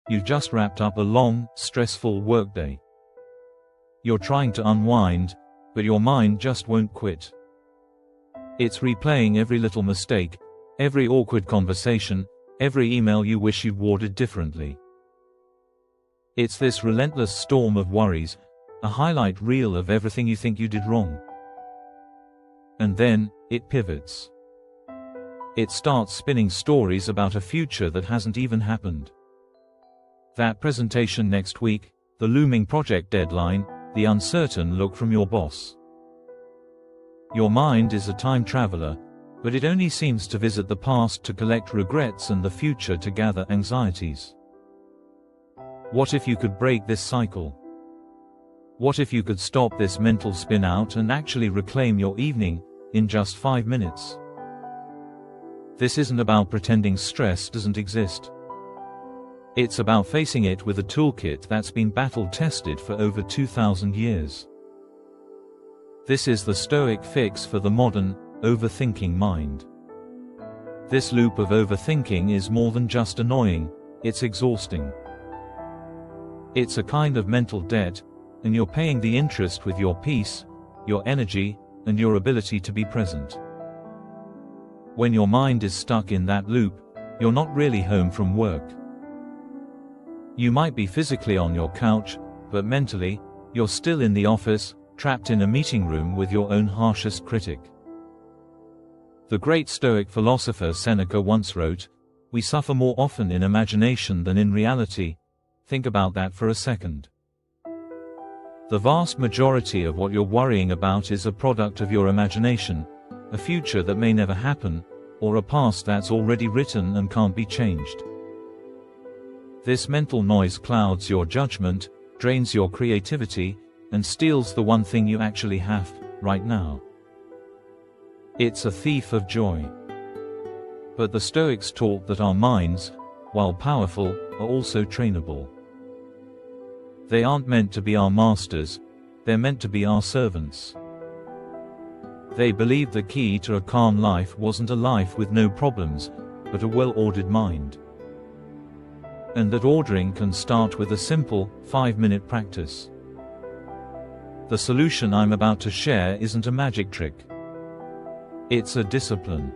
You've just wrapped up a long, stressful workday. You're trying to unwind, but your mind just won't quit. It's replaying every little mistake, every awkward conversation, every email you wish you'd worded differently. It's this relentless storm of worries, a highlight reel of everything you think you did wrong. And then, it pivots. It starts spinning stories about a future that hasn't even happened. That presentation next week, the looming project deadline, the uncertain look from your boss. Your mind is a time traveler, but it only seems to visit the past to collect regrets and the future to gather anxieties. What if you could break this cycle? What if you could stop this mental spin out and actually reclaim your evening, in just 5 minutes? This isn't about pretending stress doesn't exist. It's about facing it with a toolkit that's been battle-tested for over 2,000 years. This is the Stoic fix for the modern, overthinking mind. This loop of overthinking is more than just annoying, it's exhausting. It's a kind of mental debt, and you're paying the interest with your peace, your energy, and your ability to be present. When your mind is stuck in that loop, you're not really home from work. You might be physically on your couch, but mentally, you're still in the office, trapped in a meeting room with your own harshest critic. The great Stoic philosopher Seneca once wrote, "We suffer more often in imagination than in reality." Think about that for a second. The vast majority of what you're worrying about is a product of your imagination, a future that may never happen, or a past that's already written and can't be changed. This mental noise clouds your judgment, drains your creativity, and steals the one thing you actually have, right now. It's a thief of joy. But the Stoics taught that our minds, while powerful, are also trainable. They aren't meant to be our masters, they're meant to be our servants. They believed the key to a calm life wasn't a life with no problems, but a well-ordered mind. And that ordering can start with a simple, 5-minute practice. The solution I'm about to share isn't a magic trick. It's a discipline.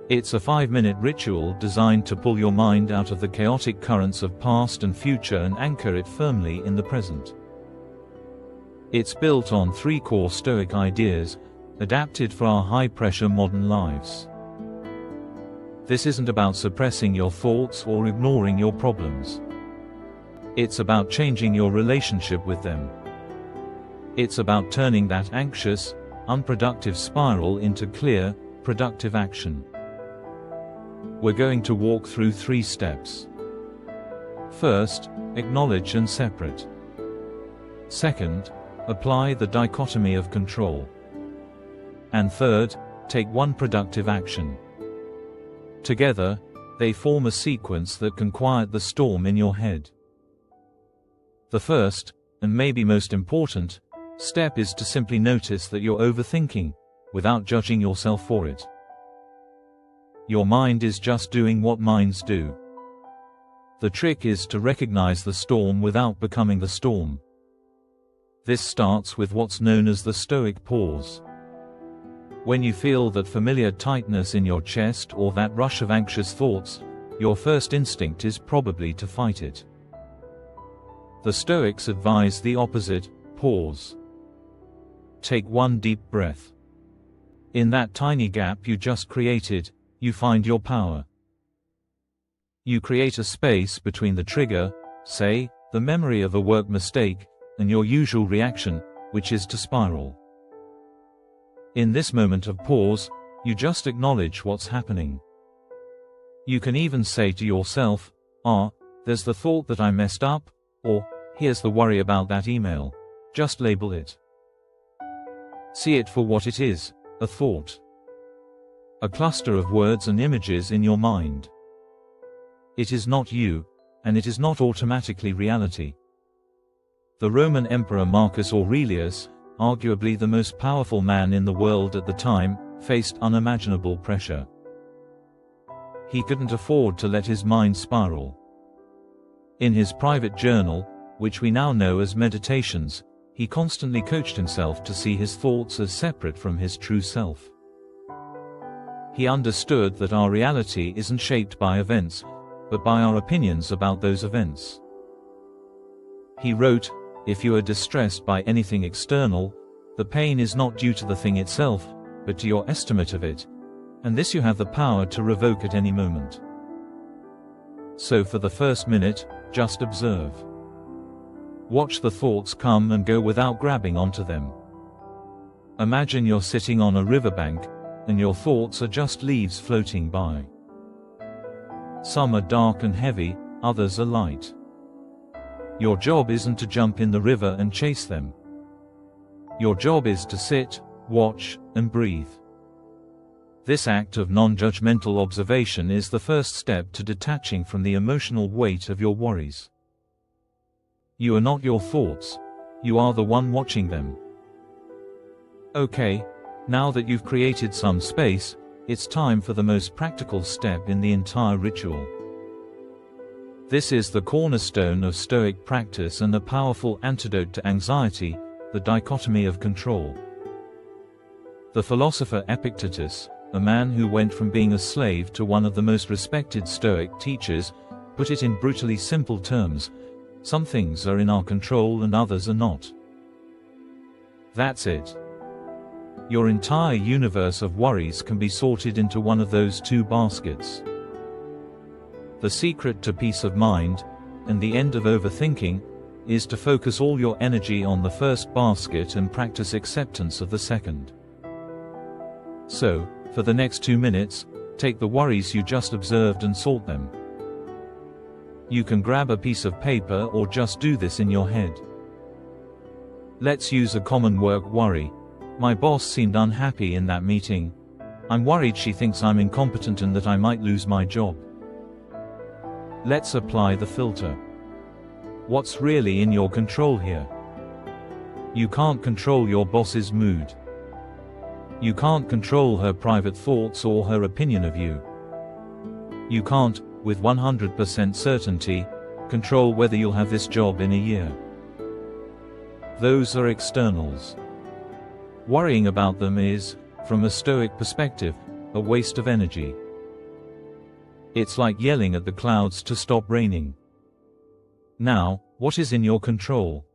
It's a 5-minute ritual designed to pull your mind out of the chaotic currents of past and future and anchor it firmly in the present. It's built on 3 core Stoic ideas, adapted for our high-pressure modern lives. This isn't about suppressing your thoughts or ignoring your problems. It's about changing your relationship with them. It's about turning that anxious, unproductive spiral into clear, productive action. We're going to walk through 3 steps. First, acknowledge and separate. Second, apply the dichotomy of control. And third, take one productive action. Together, they form a sequence that can quiet the storm in your head. The first, and maybe most important, step is to simply notice that you're overthinking, without judging yourself for it. Your mind is just doing what minds do. The trick is to recognize the storm without becoming the storm. This starts with what's known as the Stoic pause. When you feel that familiar tightness in your chest or that rush of anxious thoughts, your first instinct is probably to fight it. The Stoics advise the opposite: pause. Take one deep breath. In that tiny gap you just created, you find your power. You create a space between the trigger, say, the memory of a work mistake, and your usual reaction, which is to spiral. In this moment of pause, you just acknowledge what's happening. You can even say to yourself, there's the thought that I messed up, or, here's the worry about that email. Just label it. See it for what it is, a thought. A cluster of words and images in your mind. It is not you, and it is not automatically reality. The Roman Emperor Marcus Aurelius, arguably the most powerful man in the world at the time, faced unimaginable pressure. He couldn't afford to let his mind spiral. In his private journal, which we now know as Meditations, he constantly coached himself to see his thoughts as separate from his true self. He understood that our reality isn't shaped by events, but by our opinions about those events. He wrote, "If you are distressed by anything external, the pain is not due to the thing itself, but to your estimate of it, and this you have the power to revoke at any moment." So for the first minute, just observe. Watch the thoughts come and go without grabbing onto them. Imagine you're sitting on a riverbank, and your thoughts are just leaves floating by. Some are dark and heavy, others are light. Your job isn't to jump in the river and chase them. Your job is to sit, watch, and breathe. This act of non-judgmental observation is the first step to detaching from the emotional weight of your worries. You are not your thoughts, you are the one watching them. Okay, now that you've created some space, it's time for the most practical step in the entire ritual. This is the cornerstone of Stoic practice and a powerful antidote to anxiety, the dichotomy of control. The philosopher Epictetus, a man who went from being a slave to one of the most respected Stoic teachers, put it in brutally simple terms: some things are in our control and others are not. That's it. Your entire universe of worries can be sorted into one of those two baskets. The secret to peace of mind, and the end of overthinking, is to focus all your energy on the first basket and practice acceptance of the second. So, for the next 2 minutes, take the worries you just observed and sort them. You can grab a piece of paper or just do this in your head. Let's use a common work worry. My boss seemed unhappy in that meeting. I'm worried she thinks I'm incompetent and that I might lose my job. Let's apply the filter. What's really in your control here? You can't control your boss's mood. You can't control her private thoughts or her opinion of you. You can't, with 100% certainty, control whether you'll have this job in a year. Those are externals. Worrying about them is, from a Stoic perspective, a waste of energy. It's like yelling at the clouds to stop raining. Now, what is in your control?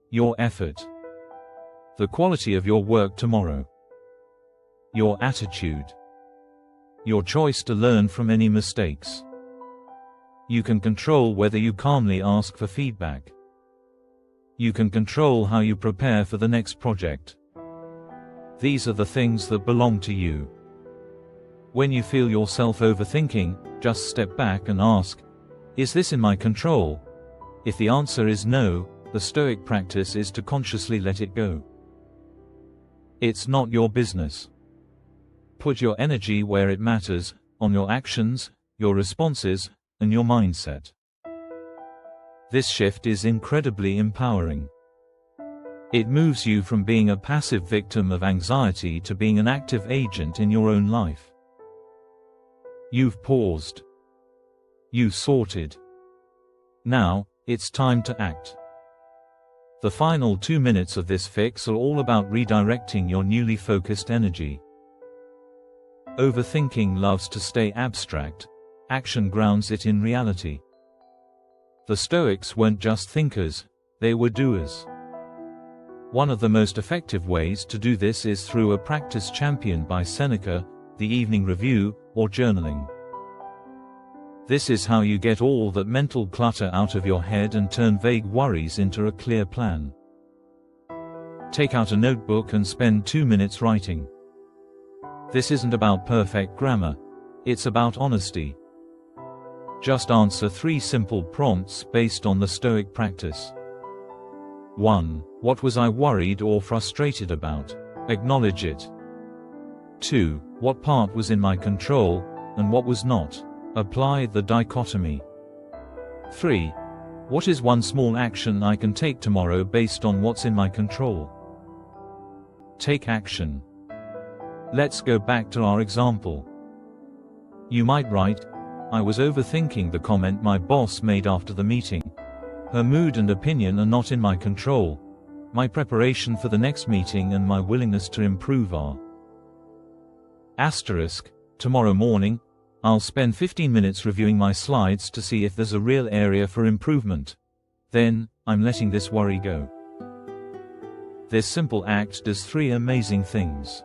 Your effort. The quality of your work tomorrow. Your attitude. Your choice to learn from any mistakes. You can control whether you calmly ask for feedback. You can control how you prepare for the next project. These are the things that belong to you. When you feel yourself overthinking, just step back and ask, is this in my control? If the answer is no, the Stoic practice is to consciously let it go. It's not your business. Put your energy where it matters, on your actions, your responses, and your mindset. This shift is incredibly empowering. It moves you from being a passive victim of anxiety to being an active agent in your own life. You've paused. You've sorted. Now, it's time to act. The final 2 minutes of this fix are all about redirecting your newly focused energy. Overthinking loves to stay abstract. Action grounds it in reality. The Stoics weren't just thinkers, they were doers. One of the most effective ways to do this is through a practice championed by Seneca, the evening review, or journaling. This is how you get all that mental clutter out of your head and turn vague worries into a clear plan. Take out a notebook and spend 2 minutes writing. This isn't about perfect grammar, it's about honesty. Just answer 3 simple prompts based on the Stoic practice. 1. What was I worried or frustrated about? Acknowledge it. 2. What part was in my control, and what was not? Apply the dichotomy. 3. What is one small action I can take tomorrow based on what's in my control? Take action. Let's go back to our example. You might write, I was overthinking the comment my boss made after the meeting. Her mood and opinion are not in my control. My preparation for the next meeting and my willingness to improve are. Tomorrow morning, I'll spend 15 minutes reviewing my slides to see if there's a real area for improvement. Then, I'm letting this worry go. This simple act does 3 amazing things.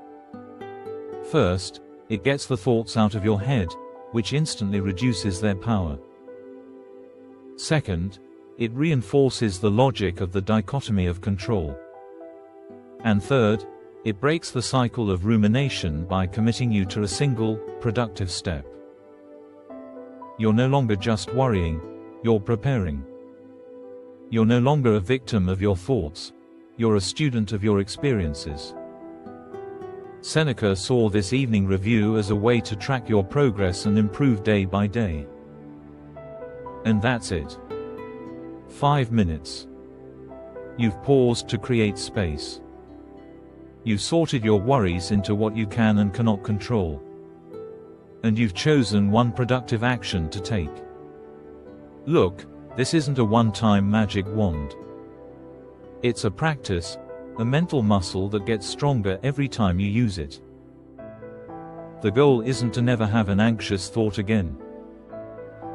First, it gets the thoughts out of your head, which instantly reduces their power. Second, it reinforces the logic of the dichotomy of control. And third, it breaks the cycle of rumination by committing you to a single, productive step. You're no longer just worrying, you're preparing. You're no longer a victim of your thoughts, you're a student of your experiences. Seneca saw this evening review as a way to track your progress and improve day by day. And that's it. 5 minutes. You've paused to create space. You've sorted your worries into what you can and cannot control. And you've chosen one productive action to take. Look, this isn't a one-time magic wand. It's a practice, a mental muscle that gets stronger every time you use it. The goal isn't to never have an anxious thought again.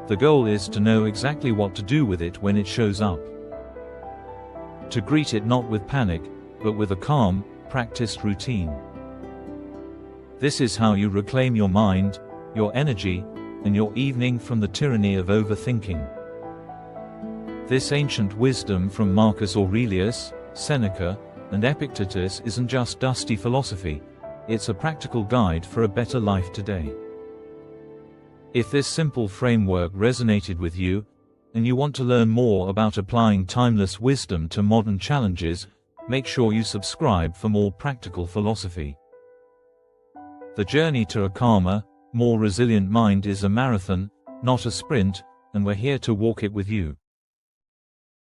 The goal is to know exactly what to do with it when it shows up. To greet it not with panic, but with a calm, practiced routine. This is how you reclaim your mind, your energy, and your evening from the tyranny of overthinking. This ancient wisdom from Marcus Aurelius, Seneca, and Epictetus isn't just dusty philosophy, it's a practical guide for a better life today. If this simple framework resonated with you, and you want to learn more about applying timeless wisdom to modern challenges, make sure you subscribe for more practical philosophy. The journey to a calmer, more resilient mind is a marathon, not a sprint, and we're here to walk it with you.